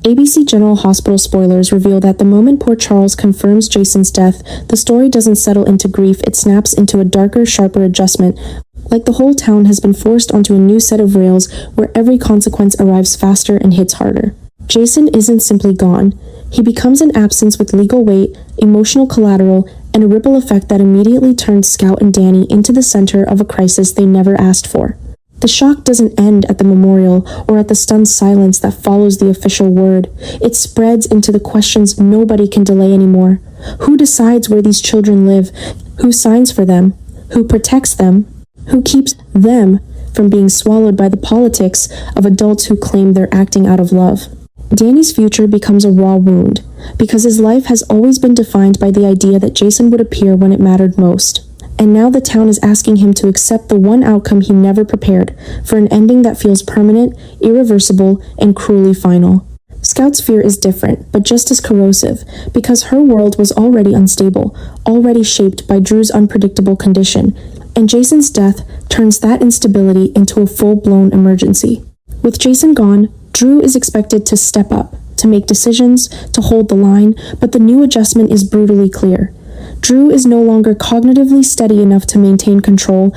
ABC General Hospital spoilers reveal that the moment Port Charles confirms Jason's death, the story doesn't settle into grief, it snaps into a darker, sharper adjustment, like the whole town has been forced onto a new set of rails where every consequence arrives faster and hits harder. Jason isn't simply gone. He becomes an absence with legal weight, emotional collateral, and a ripple effect that immediately turns Scout and Danny into the center of a crisis they never asked for. The shock doesn't end at the memorial or at the stunned silence that follows the official word. It spreads into the questions nobody can delay anymore. Who decides where these children live? Who signs for them? Who protects them? Who keeps them from being swallowed by the politics of adults who claim they're acting out of love? Danny's future becomes a raw wound, because his life has always been defined by the idea that Jason would appear when it mattered most. And now the town is asking him to accept the one outcome he never prepared, for an ending that feels permanent, irreversible, and cruelly final. Scout's fear is different, but just as corrosive, because her world was already unstable, already shaped by Drew's unpredictable condition, and Jason's death turns that instability into a full-blown emergency. With Jason gone, Drew is expected to step up, to make decisions, to hold the line, but the new adjustment is brutally clear. Drew is no longer cognitively steady enough to maintain control,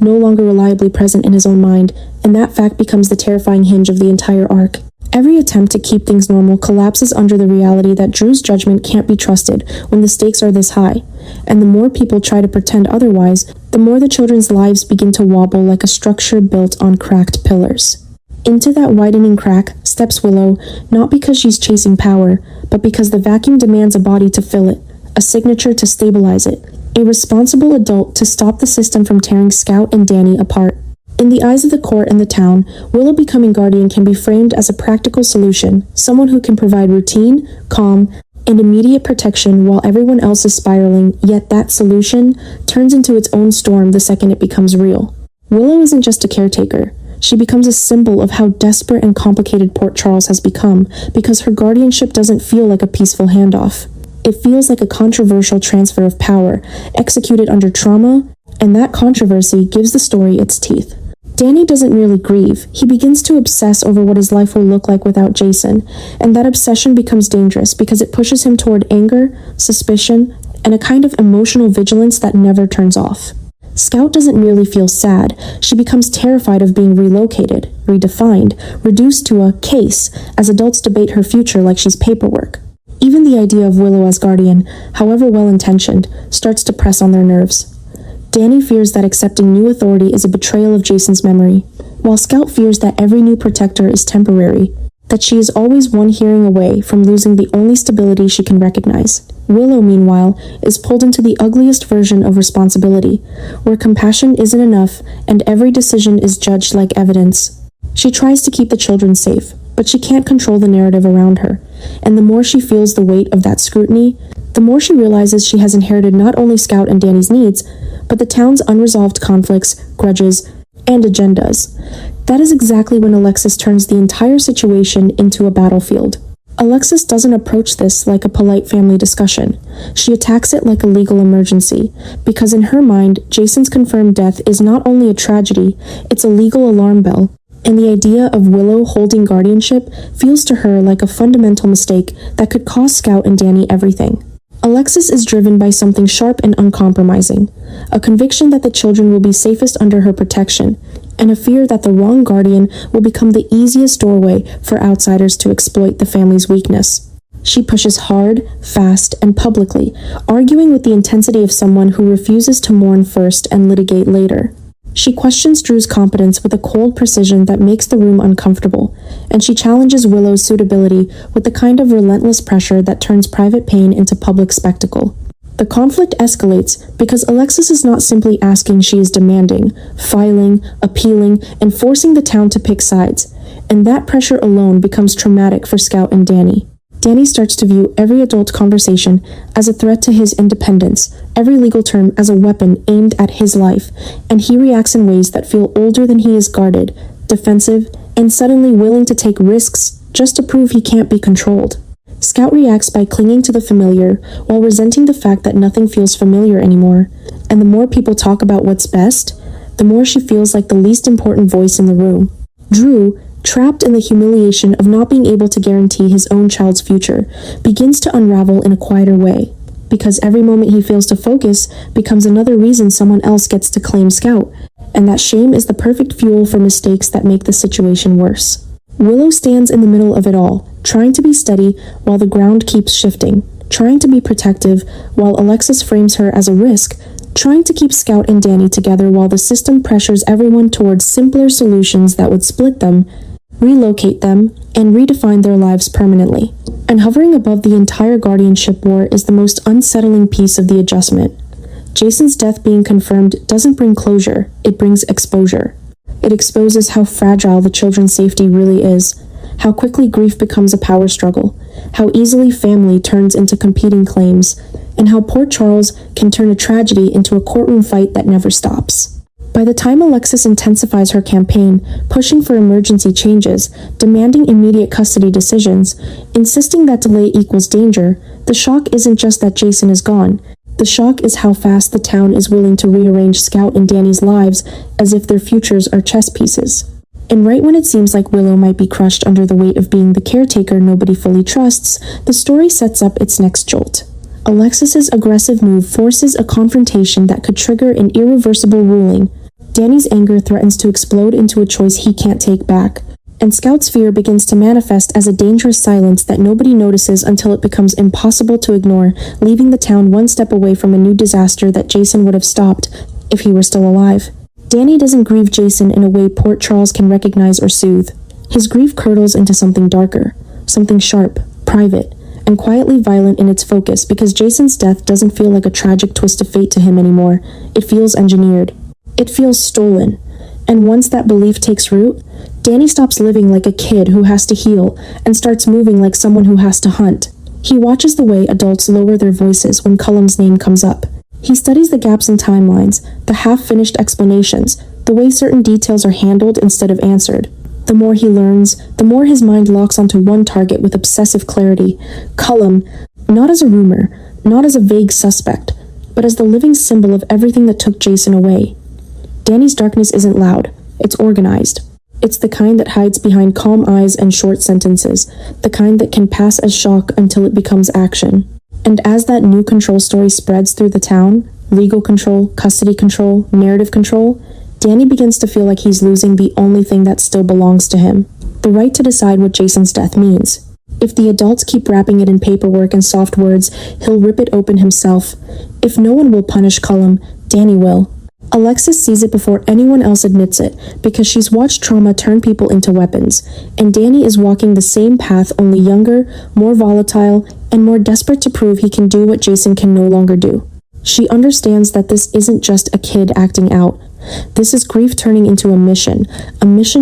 no longer reliably present in his own mind, and that fact becomes the terrifying hinge of the entire arc. Every attempt to keep things normal collapses under the reality that Drew's judgment can't be trusted when the stakes are this high, and the more people try to pretend otherwise, the more the children's lives begin to wobble like a structure built on cracked pillars. Into that widening crack steps Willow, not because she's chasing power, but because the vacuum demands a body to fill it, a signature to stabilize it, a responsible adult to stop the system from tearing Scout and Danny apart. In the eyes of the court and the town, Willow becoming guardian can be framed as a practical solution, someone who can provide routine, calm, and immediate protection while everyone else is spiraling, yet that solution turns into its own storm the second it becomes real. Willow isn't just a caretaker. She becomes a symbol of how desperate and complicated Port Charles has become, because her guardianship doesn't feel like a peaceful handoff. It feels like a controversial transfer of power, executed under trauma, and that controversy gives the story its teeth. Danny doesn't really grieve. He begins to obsess over what his life will look like without Jason, and that obsession becomes dangerous because it pushes him toward anger, suspicion, and a kind of emotional vigilance that never turns off. Scout doesn't merely feel sad, she becomes terrified of being relocated, redefined, reduced to a case as adults debate her future like she's paperwork. Even the idea of Willow as guardian, however well-intentioned, starts to press on their nerves. Danny fears that accepting new authority is a betrayal of Jason's memory, while Scout fears that every new protector is temporary, that she is always one hearing away from losing the only stability she can recognize. Willow, meanwhile, is pulled into the ugliest version of responsibility, where compassion isn't enough and every decision is judged like evidence. She tries to keep the children safe, but she can't control the narrative around her, and the more she feels the weight of that scrutiny, the more she realizes she has inherited not only Scout and Danny's needs, but the town's unresolved conflicts, grudges, and agendas. That is exactly when Alexis turns the entire situation into a battlefield. Alexis doesn't approach this like a polite family discussion. She attacks it like a legal emergency, because in her mind, Jason's confirmed death is not only a tragedy, it's a legal alarm bell, and the idea of Willow holding guardianship feels to her like a fundamental mistake that could cost Scout and Danny everything. Alexis is driven by something sharp and uncompromising, a conviction that the children will be safest under her protection, and a fear that the wrong guardian will become the easiest doorway for outsiders to exploit the family's weakness. She pushes hard, fast, and publicly, arguing with the intensity of someone who refuses to mourn first and litigate later. She questions Drew's competence with a cold precision that makes the room uncomfortable, and she challenges Willow's suitability with the kind of relentless pressure that turns private pain into public spectacle. The conflict escalates because Alexis is not simply asking, she is demanding, filing, appealing, and forcing the town to pick sides, and that pressure alone becomes traumatic for Scout and Danny. Danny starts to view every adult conversation as a threat to his independence, every legal term as a weapon aimed at his life, and he reacts in ways that feel older than he is guarded, defensive, and suddenly willing to take risks just to prove he can't be controlled. Scout reacts by clinging to the familiar, while resenting the fact that nothing feels familiar anymore, and the more people talk about what's best, the more she feels like the least important voice in the room. Drew, trapped in the humiliation of not being able to guarantee his own child's future, begins to unravel in a quieter way. Because every moment he fails to focus becomes another reason someone else gets to claim Scout, and that shame is the perfect fuel for mistakes that make the situation worse. Willow stands in the middle of it all, trying to be steady while the ground keeps shifting, trying to be protective while Alexis frames her as a risk, trying to keep Scout and Danny together while the system pressures everyone towards simpler solutions that would split them, relocate them, and redefine their lives permanently. And hovering above the entire guardianship war is the most unsettling piece of the adjustment. Jason's death being confirmed doesn't bring closure, it brings exposure. It exposes how fragile the children's safety really is, how quickly grief becomes a power struggle, how easily family turns into competing claims, and how Port Charles can turn a tragedy into a courtroom fight that never stops. By the time Alexis intensifies her campaign, pushing for emergency changes, demanding immediate custody decisions, insisting that delay equals danger, the shock isn't just that Jason is gone. The shock is how fast the town is willing to rearrange Scout and Danny's lives as if their futures are chess pieces. And right when it seems like Willow might be crushed under the weight of being the caretaker nobody fully trusts, the story sets up its next jolt. Alexis's aggressive move forces a confrontation that could trigger an irreversible ruling. Danny's anger threatens to explode into a choice he can't take back, and Scout's fear begins to manifest as a dangerous silence that nobody notices until it becomes impossible to ignore, leaving the town one step away from a new disaster that Jason would have stopped if he were still alive. Danny doesn't grieve Jason in a way Port Charles can recognize or soothe. His grief curdles into something darker, something sharp, private, and quietly violent in its focus because Jason's death doesn't feel like a tragic twist of fate to him anymore. It feels engineered. It feels stolen. And once that belief takes root, Danny stops living like a kid who has to heal and starts moving like someone who has to hunt. He watches the way adults lower their voices when Cullum's name comes up. He studies the gaps in timelines, the half-finished explanations, the way certain details are handled instead of answered. The more he learns, the more his mind locks onto one target with obsessive clarity. Cullum, not as a rumor, not as a vague suspect, but as the living symbol of everything that took Jason away. Danny's darkness isn't loud, it's organized. It's the kind that hides behind calm eyes and short sentences, the kind that can pass as shock until it becomes action. And as that new control story spreads through the town, legal control, custody control, narrative control, Danny begins to feel like he's losing the only thing that still belongs to him, the right to decide what Jason's death means. If the adults keep wrapping it in paperwork and soft words, he'll rip it open himself. If no one will punish Cullum, Danny will. Alexis sees it before anyone else admits it, because she's watched trauma turn people into weapons, and Danny is walking the same path, only younger, more volatile, and more desperate to prove he can do what Jason can no longer do. She understands that this isn't just a kid acting out. This is grief turning into a mission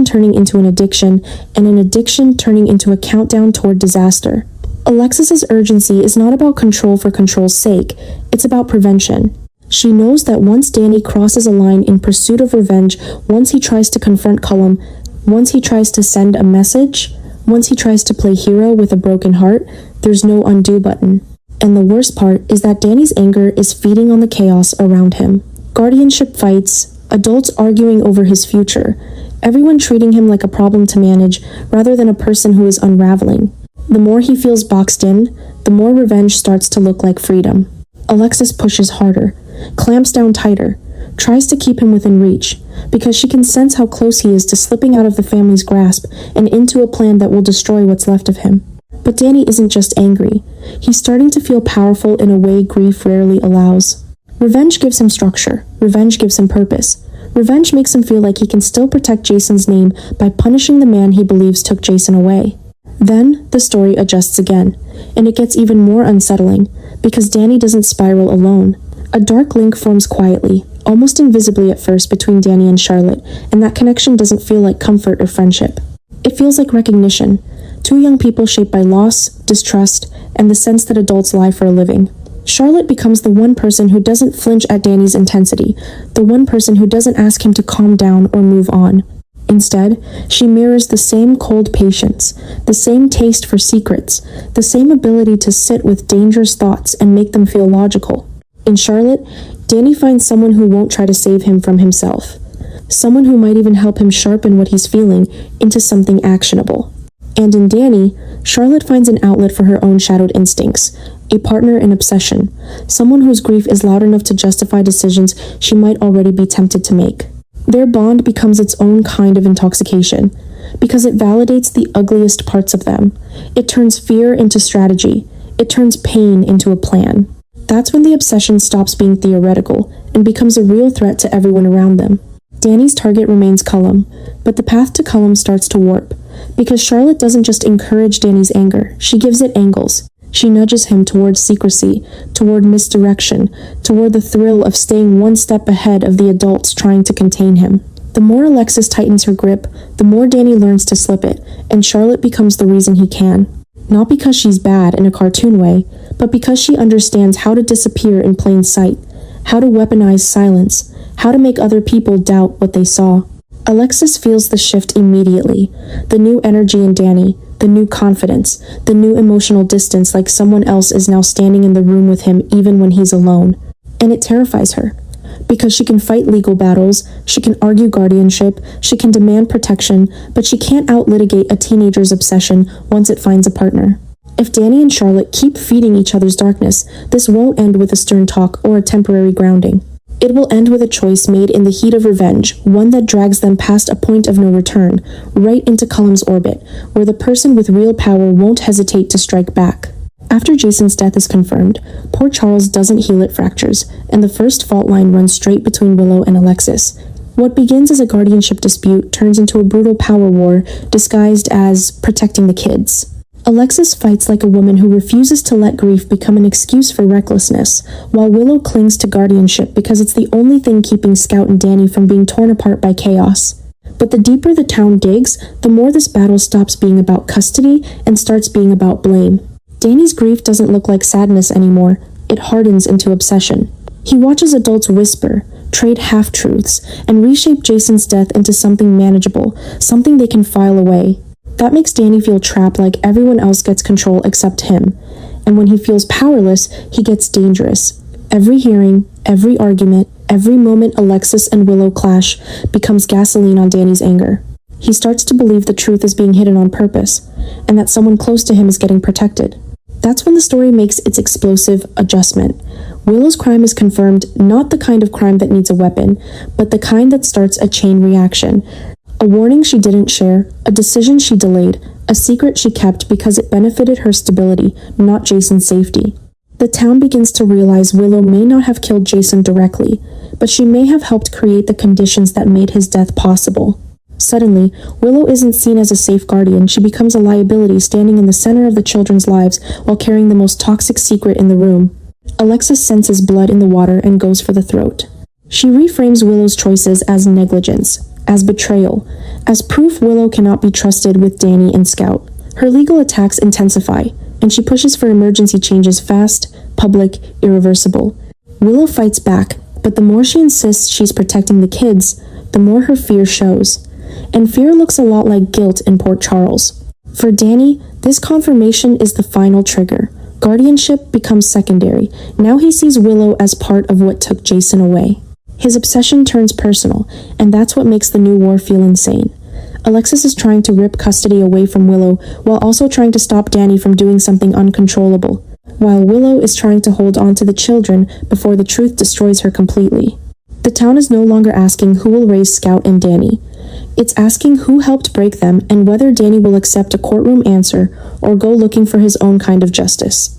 turning into an addiction, and an addiction turning into a countdown toward disaster. Alexis's urgency is not about control for control's sake, it's about prevention. She knows that once Danny crosses a line in pursuit of revenge, once he tries to confront Cullum, once he tries to send a message, once he tries to play hero with a broken heart, there's no undo button. And the worst part is that Danny's anger is feeding on the chaos around him. Guardianship fights, adults arguing over his future, everyone treating him like a problem to manage rather than a person who is unraveling. The more he feels boxed in, the more revenge starts to look like freedom. Alexis pushes harder, clamps down tighter, tries to keep him within reach, because she can sense how close he is to slipping out of the family's grasp and into a plan that will destroy what's left of him. But Danny isn't just angry. He's starting to feel powerful in a way grief rarely allows. Revenge gives him structure. Revenge gives him purpose. Revenge makes him feel like he can still protect Jason's name by punishing the man he believes took Jason away. Then, the story adjusts again, and it gets even more unsettling, because Danny doesn't spiral alone. A dark link forms quietly, almost invisibly at first, between Danny and Charlotte, and that connection doesn't feel like comfort or friendship. It feels like recognition. Two young people shaped by loss, distrust, and the sense that adults lie for a living. Charlotte becomes the one person who doesn't flinch at Danny's intensity, the one person who doesn't ask him to calm down or move on. Instead, she mirrors the same cold patience, the same taste for secrets, the same ability to sit with dangerous thoughts and make them feel logical. In Charlotte, Danny finds someone who won't try to save him from himself. someone who might even help him sharpen what he's feeling into something actionable. And in Danny, Charlotte finds an outlet for her own shadowed instincts, a partner in obsession, someone whose grief is loud enough to justify decisions she might already be tempted to make. Their bond becomes its own kind of intoxication, because it validates the ugliest parts of them. It turns fear into strategy. It turns pain into a plan. That's when the obsession stops being theoretical and becomes a real threat to everyone around them. Danny's target remains Cullum, but the path to Cullum starts to warp, because Charlotte doesn't just encourage Danny's anger, she gives it angles. She nudges him towards secrecy, toward misdirection, toward the thrill of staying one step ahead of the adults trying to contain him. The more Alexis tightens her grip, the more Danny learns to slip it, and Charlotte becomes the reason he can. Not because she's bad in a cartoon way, but because she understands how to disappear in plain sight, how to weaponize silence, how to make other people doubt what they saw. Alexis feels the shift immediately, the new energy in Danny, the new confidence, the new emotional distance, like someone else is now standing in the room with him even when he's alone. And it terrifies her, because she can fight legal battles, she can argue guardianship, she can demand protection, but she can't out-litigate a teenager's obsession once it finds a partner. If Danny and Charlotte keep feeding each other's darkness, this won't end with a stern talk or a temporary grounding. It will end with a choice made in the heat of revenge, one that drags them past a point of no return, right into Cullum's orbit, where the person with real power won't hesitate to strike back. After Jason's death is confirmed, poor Charles doesn't heal at fractures, and the first fault line runs straight between Willow and Alexis. What begins as a guardianship dispute turns into a brutal power war disguised as protecting the kids. Alexis fights like a woman who refuses to let grief become an excuse for recklessness, while Willow clings to guardianship because it's the only thing keeping Scout and Danny from being torn apart by chaos. But the deeper the town digs, the more this battle stops being about custody and starts being about blame. Danny's grief doesn't look like sadness anymore. It hardens into obsession. He watches adults whisper, trade half-truths, and reshape Jason's death into something manageable, something they can file away. That makes Danny feel trapped, like everyone else gets control except him. And when he feels powerless, he gets dangerous. Every hearing, every argument, every moment Alexis and Willow clash becomes gasoline on Danny's anger. He starts to believe the truth is being hidden on purpose, and that someone close to him is getting protected. That's when the story makes its explosive adjustment. Willow's crime is confirmed, not the kind of crime that needs a weapon, but the kind that starts a chain reaction. A warning she didn't share, a decision she delayed, a secret she kept because it benefited her stability, not Jason's safety. The town begins to realize Willow may not have killed Jason directly, but she may have helped create the conditions that made his death possible. Suddenly, Willow isn't seen as a safe guardian. She becomes a liability standing in the center of the children's lives while carrying the most toxic secret in the room. Alexis senses blood in the water and goes for the throat. She reframes Willow's choices as negligence, as betrayal, as proof Willow cannot be trusted with Danny and Scout. Her legal attacks intensify, and she pushes for emergency changes fast, public, irreversible. Willow fights back, but the more she insists she's protecting the kids, the more her fear shows. And fear looks a lot like guilt in Port Charles. For Danny, this confirmation is the final trigger. Guardianship becomes secondary. Now he sees Willow as part of what took Jason away. His obsession turns personal, and that's what makes the new war feel insane. Alexis is trying to rip custody away from Willow, while also trying to stop Danny from doing something uncontrollable, while Willow is trying to hold on to the children before the truth destroys her completely. The town is no longer asking who will raise Scout and Danny. It's asking who helped break them and whether Danny will accept a courtroom answer or go looking for his own kind of justice.